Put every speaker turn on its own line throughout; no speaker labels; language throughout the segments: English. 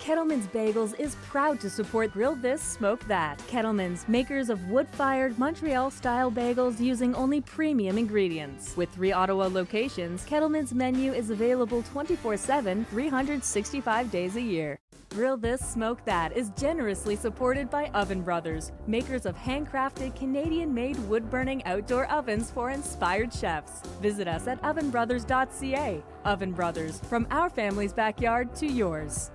Kettleman's Bagels is proud to support Grill This, Smoke That. Kettleman's, makers of wood-fired Montreal-style bagels using only premium ingredients. With 3 Ottawa locations, Kettleman's menu is available 24/7, 365 days a year. Grill This, Smoke That is generously supported by Oven Brothers, makers of handcrafted Canadian-made wood-burning outdoor ovens for inspired chefs. Visit us at ovenbrothers.ca. Oven Brothers, from our family's backyard to yours.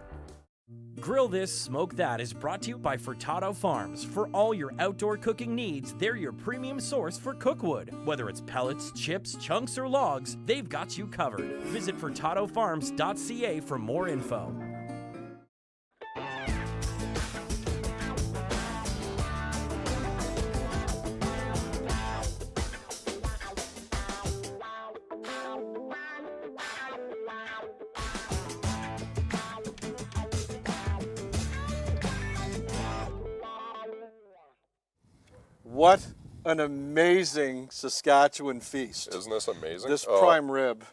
Grill This, Smoke That is brought to you by Furtado Farms. For all your outdoor cooking needs, they're your premium source for cookwood. Whether it's pellets, chips, chunks, or logs, they've got you covered. Visit furtadofarms.ca for more info.
What an amazing Saskatchewan feast.
Isn't this amazing?
This prime rib.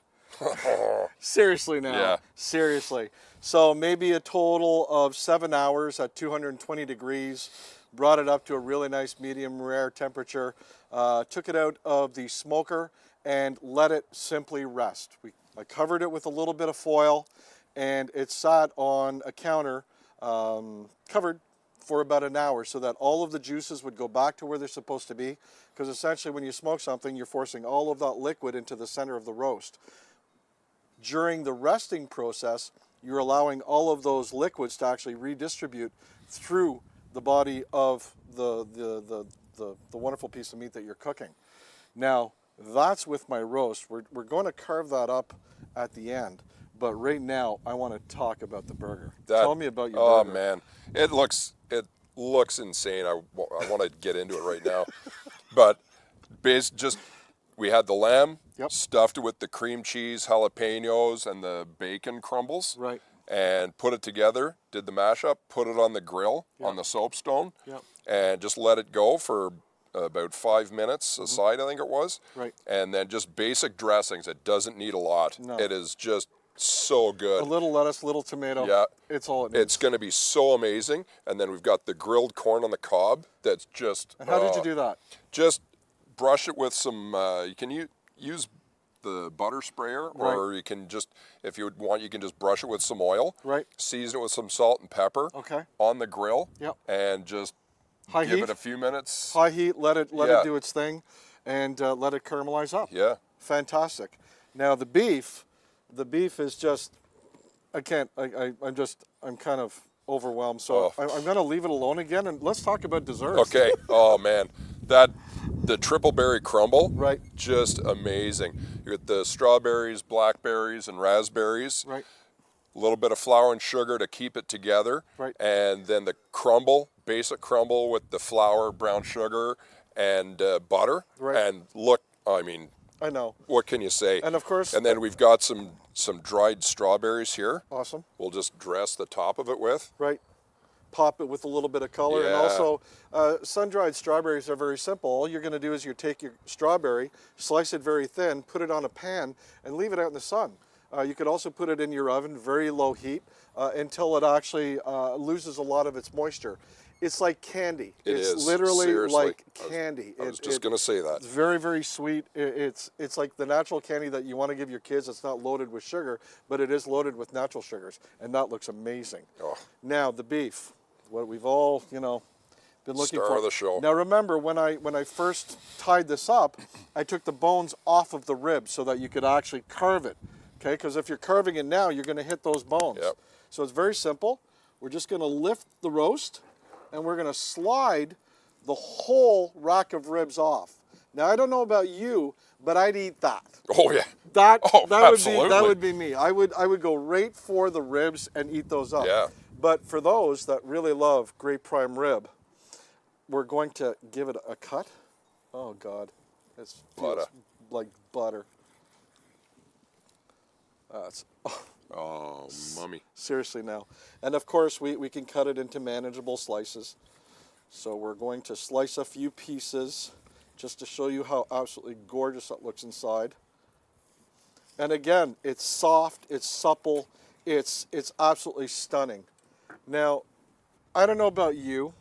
Seriously now.
Yeah.
Seriously. So maybe a total of 7 hours at 220 degrees. Brought it up to a really nice medium rare temperature. Took it out of the smoker and let it simply rest. I covered it with a little bit of foil and it sat on a counter covered for about an hour so that all of the juices would go back to where they're supposed to be, because essentially when you smoke something, you're forcing all of that liquid into the center of the roast. During the resting process, you're allowing all of those liquids to actually redistribute through the body of the wonderful piece of meat that you're cooking. Now, that's with my roast. We're going to carve that up at the end. But right now, I want to talk about the burger. Tell me about your burger.
Oh man, it looks insane. I want to get into it right now. But we had the lamb, stuffed it with the cream cheese, jalapenos, and the bacon crumbles.
Right.
And put it together, did the mashup, put it on the grill, on the soapstone, and just let it go for about 5 minutes aside, I think it was.
Right.
And then just basic dressings. It doesn't need a lot.
No.
It is just so good.
A little lettuce, little tomato.
Yeah.
It's all it needs.
It's going to be so amazing. And then we've got the grilled corn on the cob. That's just...
And how did you do that?
Just brush it with some... you can use the butter sprayer, or you can just, if you want, you can just brush it with some oil.
Right.
Season it with some salt and pepper.
Okay.
On the grill.
Yep.
And just give it a few minutes.
High heat, let it do its thing, and let it caramelize up.
Yeah.
Fantastic. Now the beef is just, I'm kind of overwhelmed. So I'm going to leave it alone again, and let's talk about desserts.
Okay. Oh man, the triple berry crumble.
Right.
Just amazing. You get the strawberries, blackberries, and raspberries.
Right.
A little bit of flour and sugar to keep it together.
Right.
And then the crumble, basic crumble with the flour, brown sugar, and butter.
Right.
And look, I mean,
I know.
what can you say?
And of course.
And then we've got some dried strawberries here.
Awesome.
We'll just dress the top of it with.
Right. Pop it with a little bit of color.
Yeah.
And also, sun-dried strawberries are very simple. All you're going to do is you take your strawberry, slice it very thin, put it on a pan, and leave it out in the sun. You could also put it in your oven, very low heat, until it actually loses a lot of its moisture. It's like candy. It's literally
seriously.
like candy.
I was just going to say that.
It's very, very sweet. It's like the natural candy that you want to give your kids. It's not loaded with sugar, but it is loaded with natural sugars, and that looks amazing.
Oh.
Now the beef, what we've all been looking for.
Star of the show.
Now remember, when I first tied this up, I took the bones off of the rib so that you could actually carve it. Okay, because if you're carving it now, you're going to hit those bones.
Yep.
So it's very simple. We're just going to lift the roast, and we're going to slide the whole rack of ribs off. Now, I don't know about you, but I'd eat that.
Oh yeah.
That would be me. I would go right for the ribs and eat those up.
Yeah.
But for those that really love great prime rib, we're going to give it a cut. Oh God, it feels like butter. That's
mummy.
Seriously now. And of course we can cut it into manageable slices. So we're going to slice a few pieces just to show you how absolutely gorgeous that looks inside. And again, it's soft, it's supple, it's absolutely stunning. Now, I don't know about you,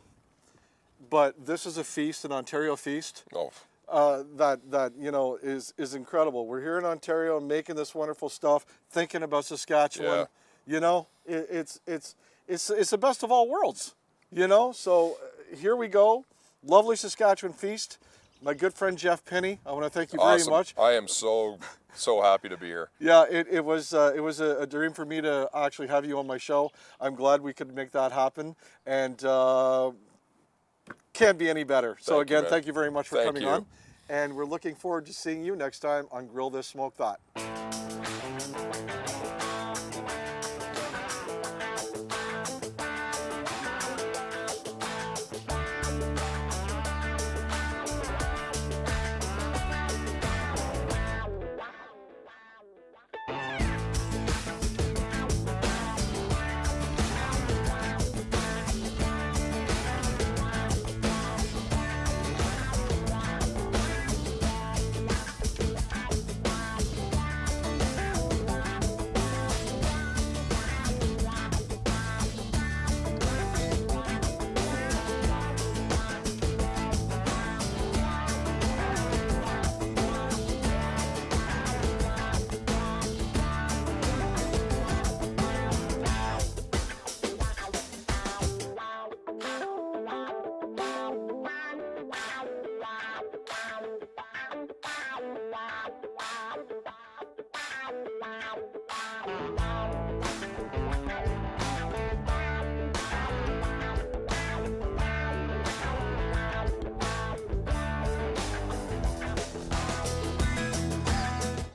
but this is a feast, an Ontario feast.
Oh,
That you know is incredible. We're here in Ontario making this wonderful stuff, thinking about Saskatchewan.
Yeah.
You know, it's the best of all worlds. You know, so here we go. Lovely Saskatchewan feast. My good friend Jeff Pinhey, I want to thank you very
awesome.
much.
I am so happy to be here.
Yeah, it was a dream for me to actually have you on my show. I'm glad we could make that happen, and can't be any better. So again, thank you very much for coming on, and we're looking forward to seeing you next time on Grill This, Smoke That.